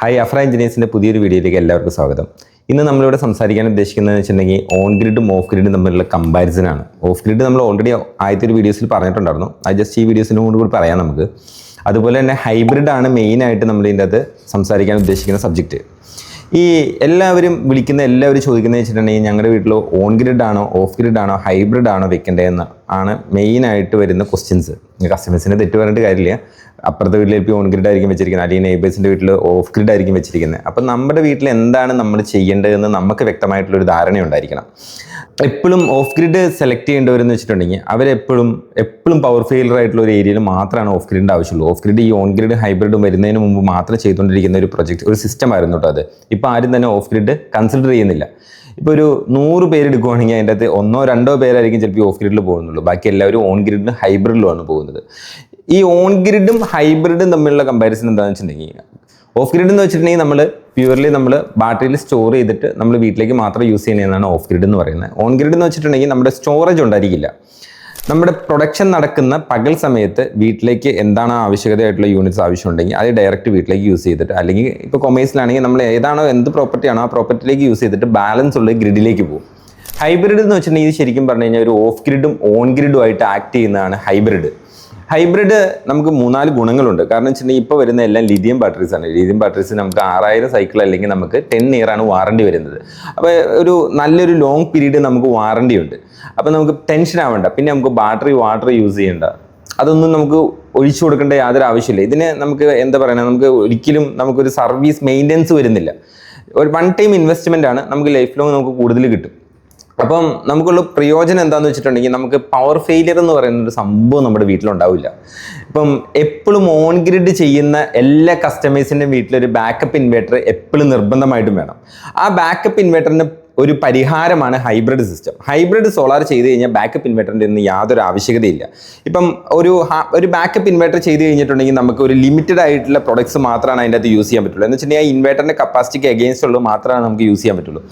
Hi AHPRA എഞ്ചിനീയേഴ്സിൻ്റെ പുതിയൊരു വീഡിയോയിലേക്ക് എല്ലാവർക്കും സ്വാഗതം. ഇന്ന് നമ്മളിവിടെ സംസാരിക്കാൻ ഉദ്ദേശിക്കുന്നതെന്ന് വെച്ചിട്ടുണ്ടെങ്കിൽ ഓൺ ഗ്രിഡും ഓഫ് ഗ്രിഡും തമ്മിലുള്ള കമ്പാരിസനാണ്. ഓഫ് ഗ്രിഡ് നമ്മൾ ഓൾറെഡി ആദ്യത്തെ ഒരു വീഡിയോസിൽ പറഞ്ഞിട്ടുണ്ടായിരുന്നു. അത് ജസ്റ്റ് ഈ വീഡിയോസിനും കൂടി പറയാം നമുക്ക്. അതുപോലെ തന്നെ ഹൈബ്രിഡ് ആണ് മെയിനായിട്ട് നമ്മൾ ഇതിൻ്റെ അകത്ത് സംസാരിക്കാൻ ഉദ്ദേശിക്കുന്ന സബ്ജക്റ്റ്. ഈ എല്ലാവരും ചോദിക്കുന്നത് വെച്ചിട്ടുണ്ടെങ്കിൽ ഞങ്ങളുടെ വീട്ടിൽ ഓൺ ഗ്രിഡ് ആണോ ഓഫ് ഗ്രിഡ് ആണോ ഹൈബ്രിഡ് ആണോ വെക്കേണ്ടതെന്ന് ആണ് മെയിനായിട്ട് വരുന്ന ക്വസ്റ്റ്യൻസ്. കസ്റ്റമേഴ്സിന് തെറ്റ് പറഞ്ഞിട്ട് കാര്യമില്ല. അപ്പുറത്തെ വീട്ടിൽ ഇപ്പോൾ ഓൺ ഗ്രിഡ് ആയിരിക്കും വെച്ചിരിക്കുന്നത്, അല്ലെങ്കിൽ നെയ്ബേഴ്സിൻ്റെ വീട്ടിൽ ഓഫ് ഗ്രിഡ് ആയിരിക്കും വെച്ചിരിക്കുന്നത്. അപ്പം നമ്മുടെ വീട്ടിൽ എന്താണ് നമ്മൾ ചെയ്യേണ്ടതെന്ന് നമുക്ക് വ്യക്തമായിട്ടുള്ളൊരു ധാരണ ഉണ്ടായിരിക്കണം. എപ്പോഴും ഓഫ് ഗ്രിഡ് സെലക്ട് ചെയ്യേണ്ടവരെന്ന് വെച്ചിട്ടുണ്ടെങ്കിൽ അവരെപ്പോഴും പവർ ഫെയിലർ ആയിട്ടുള്ള ഒരു ഏരിയയിൽ മാത്രമാണ് ഓഫ് ഗ്രിഡിൻ്റെ ആവശ്യമുള്ളൂ. ഓഫ് ഗ്രിഡ് ഈ ഓൺ ഗ്രിഡ് ഹൈബ്രിഡ് വരുന്നതിന് മുമ്പ് മാത്രം ചെയ്തുകൊണ്ടിരിക്കുന്ന ഒരു സിസ്റ്റം ആയിരുന്നു കേട്ടോ അത്. ഇപ്പോൾ ആരും തന്നെ ഓഫ് ഗ്രിഡ് കൺസിഡർ ചെയ്യുന്നില്ല. ഇപ്പോൾ ഒരു 100 പേര് എടുക്കുകയാണെങ്കിൽ അതിൻ്റെ അകത്ത് 1-2 പേരായിരിക്കും ചിലപ്പോൾ ഓഫ് ഗ്രിഡിൽ പോകുന്നുള്ളൂ. ബാക്കി എല്ലാവരും ഓൺ ഗ്രിഡിലും ഹൈബ്രിഡിലുമാണ് പോകുന്നത്. ഈ ഓൺ ഗ്രിഡും ഹൈബ്രിഡും തമ്മിലുള്ള കമ്പാരിസൺ എന്താണെന്ന് വെച്ചിട്ടുണ്ടെങ്കിൽ, ഓഫ് ഗ്രിഡ് എന്ന് വെച്ചിട്ടുണ്ടെങ്കിൽ നമ്മൾ പ്യൂർലി നമ്മൾ ബാറ്ററിയിൽ സ്റ്റോർ ചെയ്തിട്ട് നമ്മൾ വീട്ടിലേക്ക് മാത്രം യൂസ് ചെയ്യുന്നതാണ് ഓഫ് ഗ്രിഡ് എന്ന് പറയുന്നത്. ഓൺ ഗ്രിഡ് എന്ന് വെച്ചിട്ടുണ്ടെങ്കിൽ നമ്മുടെ സ്റ്റോറേജ് ഉണ്ടായിരിക്കില്ല. നമ്മുടെ പ്രൊഡക്ഷൻ നടക്കുന്ന പകൽ സമയത്ത് വീട്ടിലേക്ക് എന്താണ് ആവശ്യകതയായിട്ടുള്ള യൂണിറ്റ്സ് ആവശ്യമുണ്ടെങ്കിൽ അത് ഡയറക്റ്റ് വീട്ടിലേക്ക് യൂസ് ചെയ്തിട്ട്, അല്ലെങ്കിൽ ഇപ്പോൾ കൊമേഴ്സിലാണെങ്കിൽ നമ്മൾ ഏതാണോ എന്ത് പ്രോപ്പർട്ടിയാണോ ആ പ്രോപ്പർട്ടിയിലേക്ക് യൂസ് ചെയ്തിട്ട് ബാലൻസ് ഉള്ള ഗ്രിഡിലേക്ക് പോകും. ഹൈബ്രിഡ് എന്ന് വെച്ചിട്ടുണ്ടെങ്കിൽ ഇത് ശരിക്കും പറഞ്ഞു കഴിഞ്ഞാൽ ഒരു ഓഫ് ഗ്രിഡും ഓൺ ഗ്രിഡും ആയിട്ട് ആക്ട് ചെയ്യുന്നതാണ് ഹൈബ്രിഡ്. ഹൈബ്രിഡ് നമുക്ക് 3-4 ഗുണങ്ങളുണ്ട്. കാരണം വെച്ചിട്ടുണ്ടെങ്കിൽ ഇപ്പോൾ വരുന്ന എല്ലാം ലിഥിയം ബാറ്ററീസ് ആണ്. ലിഥിയം ബാറ്ററീസ് നമുക്ക് 6000 സൈക്കിൾ അല്ലെങ്കിൽ നമുക്ക് 10 ഇയർ ആണ് വാറണ്ടി വരുന്നത്. അപ്പോൾ ഒരു നല്ലൊരു ലോങ് പീരീഡ് നമുക്ക് വാറണ്ടി ഉണ്ട്. അപ്പോൾ നമുക്ക് ടെൻഷൻ ആവേണ്ട. പിന്നെ നമുക്ക് വാട്ടർ യൂസ് ചെയ്യേണ്ട, അതൊന്നും നമുക്ക് ഒഴിച്ചു കൊടുക്കേണ്ട യാതൊരു ആവശ്യമില്ല. ഇതിന് നമുക്ക് എന്താ പറയുക, നമുക്ക് ഒരിക്കലും നമുക്കൊരു സർവീസ് മെയിൻ്റെനൻസ് വരുന്നില്ല. ഒരു വൺ ടൈം ഇൻവെസ്റ്റ്മെൻ്റ് ആണ്, നമുക്ക് ലൈഫ് ലോങ് നമുക്ക് കൂടുതൽ കിട്ടും. അപ്പം നമുക്കുള്ള പ്രയോജനം എന്താണെന്ന് വെച്ചിട്ടുണ്ടെങ്കിൽ, നമുക്ക് പവർ ഫെയിലിയർ എന്ന് പറയുന്ന ഒരു സംഭവം നമ്മുടെ വീട്ടിലുണ്ടാവില്ല. ഇപ്പം എപ്പോഴും ഓൺ ഗ്രിഡ് ചെയ്യുന്ന എല്ലാ കസ്റ്റമേഴ്സിൻ്റെയും വീട്ടിലൊരു ബാക്കപ്പ് ഇൻവേർട്ടർ എപ്പോഴും നിർബന്ധമായിട്ടും വേണം. ആ ബാക്കപ്പ് ഇൻവേർട്ടറിന് ഒരു പരിഹാരമാണ് ഹൈബ്രിഡ് സിസ്റ്റം. ഹൈബ്രിഡ് സോളാർ ചെയ്ത് കഴിഞ്ഞാൽ ബാക്കപ്പ് ഇൻവേർട്ടറിൻ്റെ ഒന്നും യാതൊരു ആവശ്യകതയില്ല. ഇപ്പം ഒരു ബാക്കപ്പ് ഇൻവേർട്ടർ ചെയ്ത് കഴിഞ്ഞിട്ടുണ്ടെങ്കിൽ നമുക്ക് ഒരു ലിമിറ്റഡ് ആയിട്ടുള്ള പ്രൊഡക്ട്സ് മാത്രമാണ് അതിൻ്റെ അകത്ത് യൂസ് ചെയ്യാൻ പറ്റുള്ളൂ. എന്ന് വെച്ചിട്ടുണ്ടെങ്കിൽ ആ ഇൻവേർട്ടറിൻ്റെ കപ്പാസിറ്റിക്ക് അഗെയിൻസ്റ്റ് ഉള്ളത് മാത്രമാണ് നമുക്ക് യൂസ് ചെയ്യാൻ പറ്റുള്ളൂ.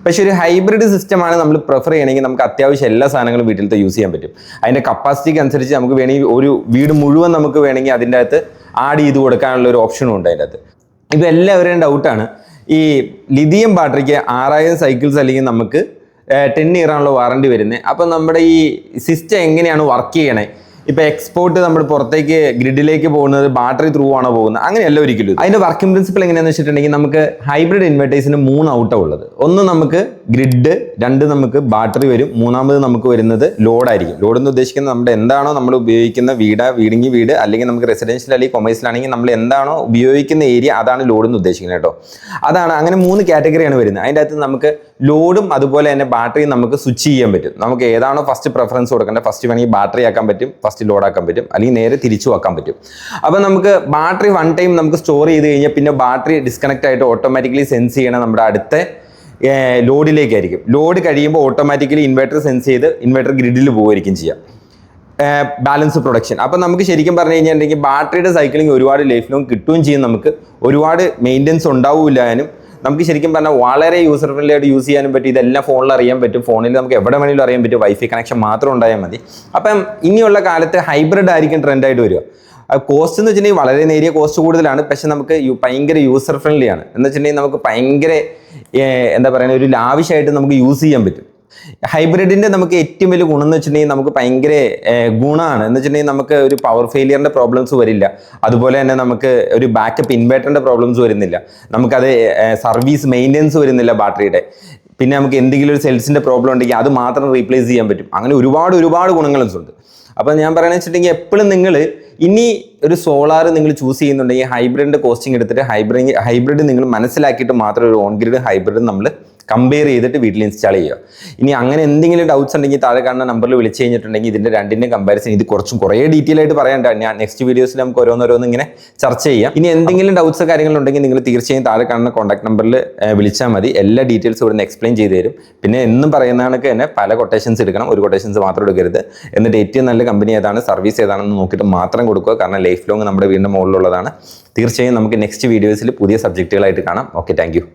പക്ഷേ ഒരു ഹൈബ്രിഡ് സിസ്റ്റമാണ് നമ്മൾ പ്രിഫർ ചെയ്യണമെങ്കിൽ നമുക്ക് അത്യാവശ്യം എല്ലാ സാധനങ്ങളും വീട്ടിലത്തെ യൂസ് ചെയ്യാൻ പറ്റും. അതിൻ്റെ കപ്പാസിറ്റിക്ക് അനുസരിച്ച് നമുക്ക് വേണമെങ്കിൽ ഒരു വീട് മുഴുവൻ നമുക്ക് വേണമെങ്കിൽ അതിൻ്റെ അകത്ത് ആഡ് ചെയ്ത് കൊടുക്കാനുള്ള ഒരു ഓപ്ഷനും ഉണ്ട് അതിൻ്റെ അകത്ത്. ഇത് എല്ലാവരുടെയും ഡൗട്ടാണ്. ഈ ലിഥിയം ബാറ്ററിക്ക് 6000 സൈക്കിൾസ് അല്ലെങ്കിൽ നമുക്ക് 10 ഇയർ ആണല്ലോ വാറണ്ടി വരുന്നത്. അപ്പം നമ്മുടെ ഈ സിസ്റ്റം എങ്ങനെയാണ് വർക്ക് ചെയ്യണേ? ഇപ്പോൾ എക്സ്പോർട്ട് നമ്മൾ പുറത്തേക്ക് ഗ്രിഡിലേക്ക് പോകുന്നത് ബാറ്ററി ത്രൂ ആണോ പോകുന്നത്? അങ്ങനെയല്ല ഒരിക്കലും. അതിൻ്റെ വർക്കിംഗ് പ്രിൻസിപ്പിൾ എങ്ങനെയാണെന്ന് വെച്ചിട്ടുണ്ടെങ്കിൽ, നമുക്ക് ഹൈബ്രിഡ് ഇൻവെർട്ടേഴ്സിന് 3 ഔട്ടാണ് ഉള്ളത്. ഒന്ന് നമുക്ക് ഗ്രിഡ്, 2 നമുക്ക് ബാറ്ററി വരും, 3ാമത് നമുക്ക് വരുന്നത് ലോഡായിരിക്കും. ലോഡ് എന്ന് ഉദ്ദേശിക്കുന്നത് നമ്മുടെ എന്താണോ നമ്മൾ ഉപയോഗിക്കുന്ന വീട് അല്ലെങ്കിൽ നമുക്ക് റെസിഡൻഷ്യൽ അല്ലെങ്കിൽ കൊമേഴ്സിലാണെങ്കിൽ നമ്മൾ എന്താണോ ഉപയോഗിക്കുന്ന ഏരിയ അതാണ് ലോഡ് എന്ന് ഉദ്ദേശിക്കുന്നത് കേട്ടോ. അതാണ് അങ്ങനെ 3 കാറ്റഗറിയാണ് വരുന്നത്. അതിൻ്റെ അകത്ത് നമുക്ക് ലോഡും അതുപോലെ തന്നെ ബാറ്ററിയും നമുക്ക് സ്വിച്ച് ചെയ്യാൻ പറ്റും. നമുക്ക് ഏതാണോ ഫസ്റ്റ് പ്രിഫറൻസ് കൊടുക്കേണ്ടത്, ഫസ്റ്റ് വേണമെങ്കിൽ ബാറ്ററി ആക്കാൻ പറ്റും, ഫസ്റ്റ് ലോഡാക്കാൻ പറ്റും, അല്ലെങ്കിൽ നേരെ തിരിച്ചു ആക്കാൻ പറ്റും. അപ്പം നമുക്ക് ബാറ്ററി വൺ ടൈം നമുക്ക് സ്റ്റോർ ചെയ്ത് കഴിഞ്ഞാൽ പിന്നെ ബാറ്ററി ഡിസ്കണക്ട് ആയിട്ട് ഓട്ടോമാറ്റിക്കലി സെൻസ് ചെയ്യണം നമ്മുടെ അടുത്ത ലോഡിലേക്കായിരിക്കും. ലോഡ് കഴിയുമ്പോൾ ഓട്ടോമാറ്റിക്കലി ഇൻവെർട്ടർ സെൻസ് ചെയ്ത് ഇൻവെർട്ടർ ഗ്രിഡിൽ പോവുകയായിരിക്കും ചെയ്യാം. Balance production. അപ്പം നമുക്ക് ശരിക്കും പറഞ്ഞു കഴിഞ്ഞിട്ടുണ്ടെങ്കിൽ ബാറ്ററിയുടെ സൈക്ലിംഗ് ഒരുപാട് ലൈഫ് ലോങ് കിട്ടുകയും ചെയ്യും. നമുക്ക് ഒരുപാട് മെയിൻ്റെനൻസ് ഉണ്ടാവില്ലാനും നമുക്ക് ശരിക്കും പറഞ്ഞാൽ വളരെ യൂസർ ഫ്രണ്ട്ലി ആയിട്ട് യൂസ് ചെയ്യാനും പറ്റും. ഇതെല്ലാം ഫോണിൽ അറിയാൻ പറ്റും. ഫോണിൽ നമുക്ക് എവിടെ വേണമെങ്കിലും അറിയാൻ പറ്റും. വൈഫൈ കണക്ഷൻ മാത്രം ഉണ്ടായാൽ മതി. അപ്പം ഇനിയുള്ള കാലത്ത് ഹൈബ്രിഡ് ആയിരിക്കും ട്രെൻഡായിട്ട് വരിക. കോസ്റ്റ് എന്ന് വെച്ചിട്ടുണ്ടെങ്കിൽ വളരെ നേരിയ കോസ്റ്റ് കൂടുതലാണ്, പക്ഷെ നമുക്ക് ഭയങ്കര യൂസർ ഫ്രണ്ട്ലി ആണ്. എന്ന് വെച്ചിട്ടുണ്ടെങ്കിൽ നമുക്ക് ഭയങ്കര എന്താ പറയുക, ഒരു ലാവിഷായിട്ട് നമുക്ക് യൂസ് ചെയ്യാൻ പറ്റും. ഹൈബ്രിഡിൻ്റെ നമുക്ക് ഏറ്റവും വലിയ ഗുണം എന്ന് വെച്ചിട്ടുണ്ടെങ്കിൽ നമുക്ക് ഭയങ്കര ഗുണമാണ്. എന്ന് വെച്ചിട്ടുണ്ടെങ്കിൽ നമുക്ക് ഒരു പവർ ഫെയിലിയറിൻ്റെ പ്രോബ്ലംസ് വരില്ല. അതുപോലെ തന്നെ നമുക്ക് ഒരു ബാക്കപ്പ് ഇൻവേർട്ടറിൻ്റെ പ്രോബ്ലംസ് വരുന്നില്ല. നമുക്കത് സർവീസ് മെയിൻ്റെനൻസ് വരുന്നില്ല ബാറ്ററിയുടെ. പിന്നെ നമുക്ക് എന്തെങ്കിലും ഒരു സെൽസിൻ്റെ പ്രോബ്ലം ഉണ്ടെങ്കിൽ അത് മാത്രം റീപ്ലേസ് ചെയ്യാൻ പറ്റും. അങ്ങനെ ഒരുപാട് ഗുണങ്ങളുണ്ട്. അപ്പോൾ ഞാൻ പറയുന്നത് വെച്ചിട്ടുണ്ടെങ്കിൽ എപ്പോഴും നിങ്ങൾ ഇനി ഒരു സോളാർ നിങ്ങൾ ചൂസ് ചെയ്യുന്നുണ്ടെങ്കിൽ ഹൈബ്രിഡിൻ്റെ കോസ്റ്റിംഗ് എടുത്തിട്ട് ഹൈബ്രിഡ് നിങ്ങൾ മനസ്സിലാക്കിയിട്ട് മാത്രം ഒരു ഓൺ ഗ്രിഡ് ഹൈബ്രിഡ് നമ്മൾ കമ്പയർ ചെയ്തിട്ട് വീട്ടിൽ ഇൻസ്റ്റാൾ ചെയ്യുക. ഇനി അങ്ങനെ എന്തെങ്കിലും ഡൗട്ട്സ് ഉണ്ടെങ്കിൽ താഴെ കാണുന്ന നമ്പറിൽ വിളിച്ച് കഴിഞ്ഞിട്ടുണ്ടെങ്കിൽ ഇതിൻ്റെ രണ്ടിൻ്റെയും കമ്പാരിസൺ ഇത് കുറേ ഡീറ്റെയിൽ ആയിട്ട് പറയാനുണ്ട്. ഞാൻ നെക്സ്റ്റ് വീഡിയോസിൽ നമുക്ക് ഓരോന്നോരോന്ന് ഇങ്ങനെ ചർച്ച ചെയ്യാം. ഇനി എന്തെങ്കിലും ഡൗട്ട്സ് കാര്യങ്ങളുണ്ടെങ്കിൽ നിങ്ങൾ തീർച്ചയായും താഴെ കാണുന്ന കോൺടാക്ട് നമ്പറിൽ വിളിച്ചാൽ മതി. എല്ലാ ഡീറ്റെയിൽസും ഇവിടെ നിന്ന് എക്സ്പ്ലെയിൻ ചെയ്ത് തരും. പിന്നെ എന്നും പറയുന്ന കണക്ക് തന്നെ പല കൊട്ടേഷൻസ് എടുക്കണം, ഒരു കൊട്ടേഷൻസ് മാത്രം എടുക്കരുത്. എന്നിട്ട് ഏറ്റവും നല്ല കമ്പനി ഏതാണ്, സർവീസ് ഏതാണെന്ന് നോക്കിയിട്ട് മാത്രം കൊടുക്കുക. കാരണം ലൈഫ് ലോങ് നമ്മുടെ വീടിൻ്റെ മുകളിലുള്ളതാണ്. തീർച്ചയായും നമുക്ക് നെക്സ്റ്റ് വീഡിയോസിൽ പുതിയ സബ്ജക്റ്റുകളായിട്ട് കാണാം. Okay, thank you.